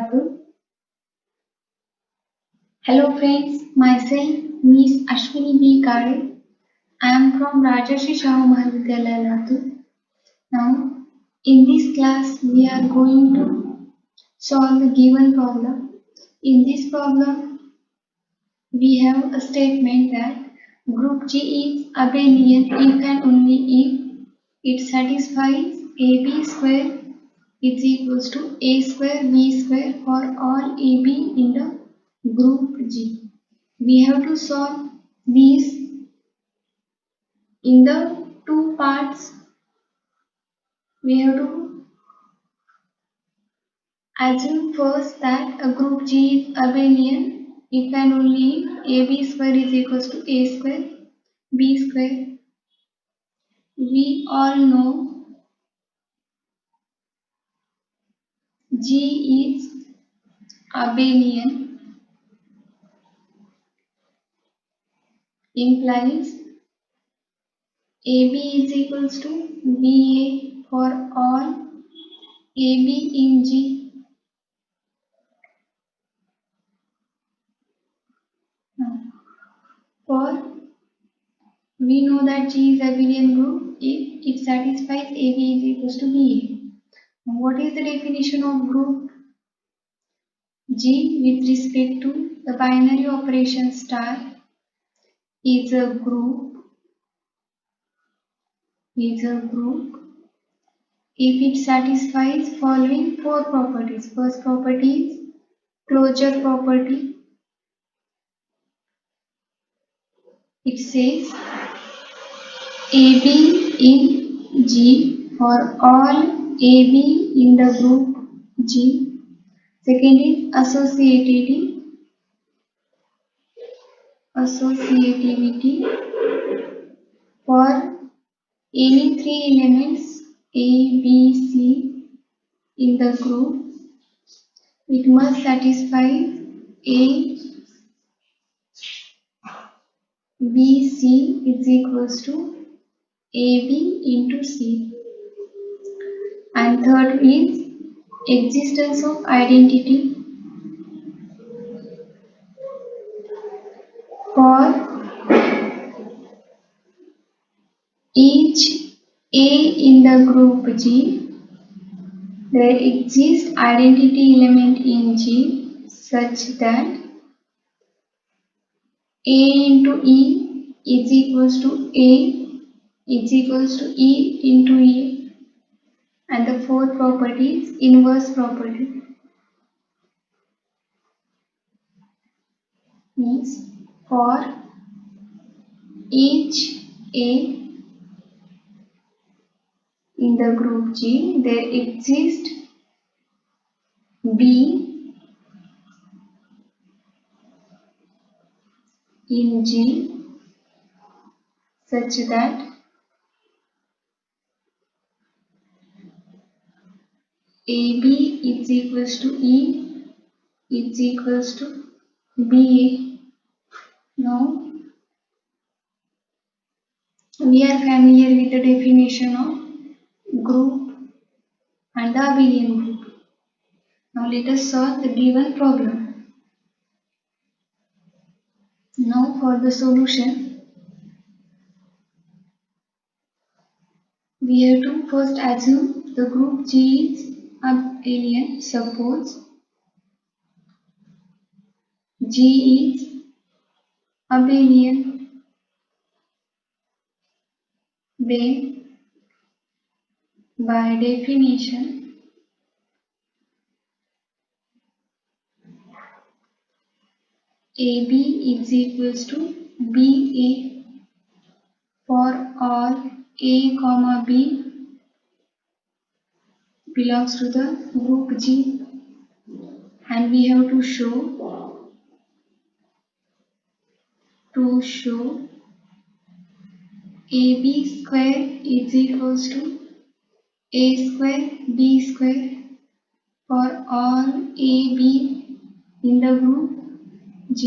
Rathod. Hello friends, myself Miss Ashwini B. Kare. I am from Rajarshi Shahu Mahavidyalaya Rathod. Now, in this class, we are going to solve the given problem. In this problem, we have a statement that group G is abelian if and only if it satisfies AB square is equals to A square B square for all AB in the group G. We have to solve these in the two parts. We have to assume first that a group G is abelian if and only if AB square is equals to A square B square. We all know G is abelian implies AB is equals to BA for all AB in G. Now, for we know that G is abelian group if it satisfies AB is equals to BA. What is the definition of group G with respect to the binary operation star is a group if it satisfies following four properties. First property is closure property. It says AB in G for all AB in the group G. Second is associativity for any three elements A, B, C in the group. It must satisfy A, B, C is equals to AB into C. And third is existence of identity for each A in the group G. There exists identity element in G such that A into E is equals to A is equals to E into E. And the fourth property is inverse property. Means for each A in the group G, there exists B in G such that AB is equals to E is equals to BA. Now we are familiar with the definition of group and the abelian group. Now let us solve the given problem. Now for the solution, we have to first assume the group G is abelian. Suppose G is abelian, then by definition AB is equals to BA for all A comma B belongs to the group G, and we have to show AB square is equals to A square B square for all AB in the group G.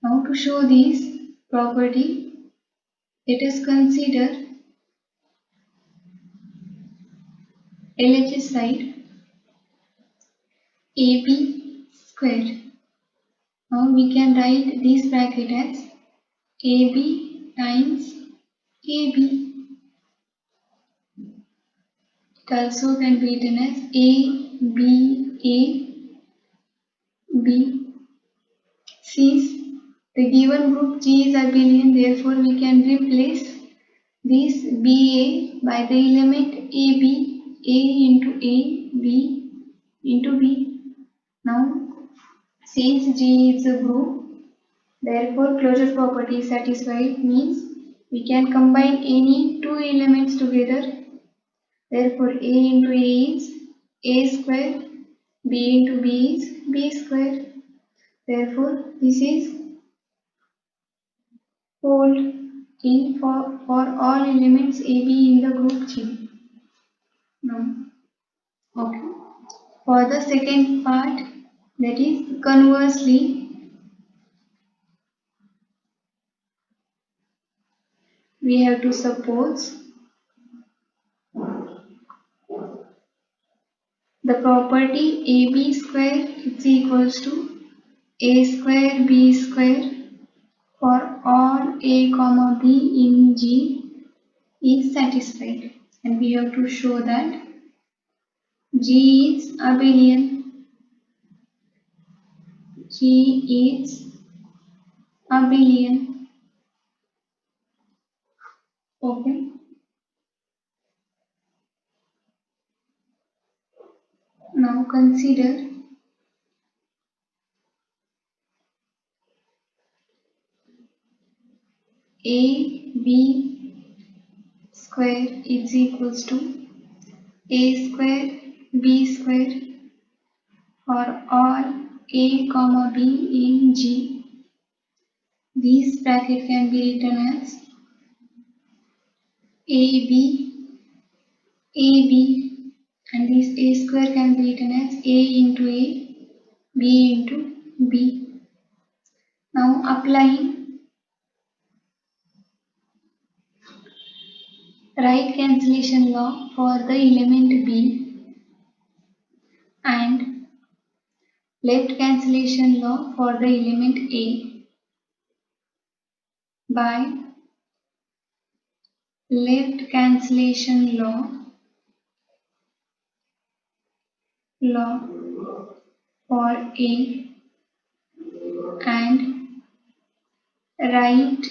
Now to show this property, let us consider LHS side. AB square. Now we can write this bracket as AB times AB. It also can be written as AB. Since the given group G is abelian, therefore we can replace this BA by the element AB, A into A, B into B. Now, since G is a group, therefore closure property is satisfied, means we can combine any two elements together. Therefore, A into A is A square, B into B is B square. Therefore, this is hold in for all elements AB in the group G. Now, okay. For the second part, that is conversely, we have to suppose the property AB square is equals to A square B square for all A comma B in G is satisfied, and we have to show that G is abelian. G is abelian. Okay. Now consider AB square is equals to A square B square for all A comma B in G. This bracket can be written as AB, and this A square can be written as A into A, B into B. Now applying right cancellation law for the element B and left cancellation law for the element A. By left cancellation law for A and right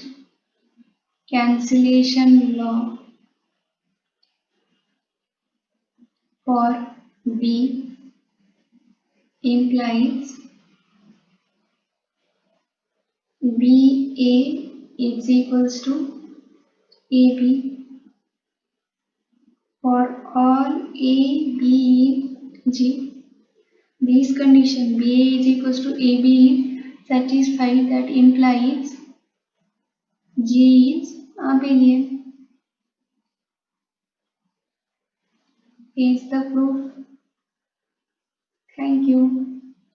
cancellation law for B implies BA is equals to AB for all A, B in G. This condition BA is equals to AB is satisfied, that implies G is abelian. Is the proof. Thank you.